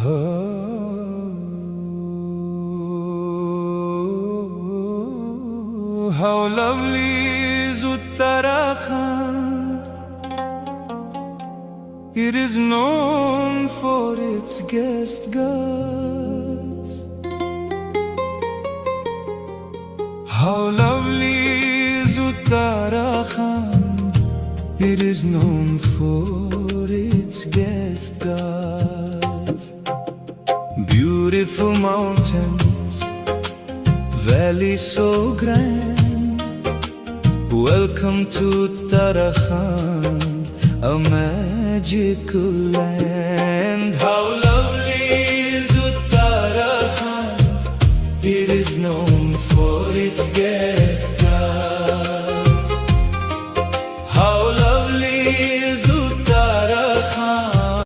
Oh, how lovely is Uttarakhand. It is known for its guest gods. How lovely is Uttarakhand. It is known for its guest gods. Beautiful mountains, valleys so grand. Welcome to Uttarakhand, a magical land.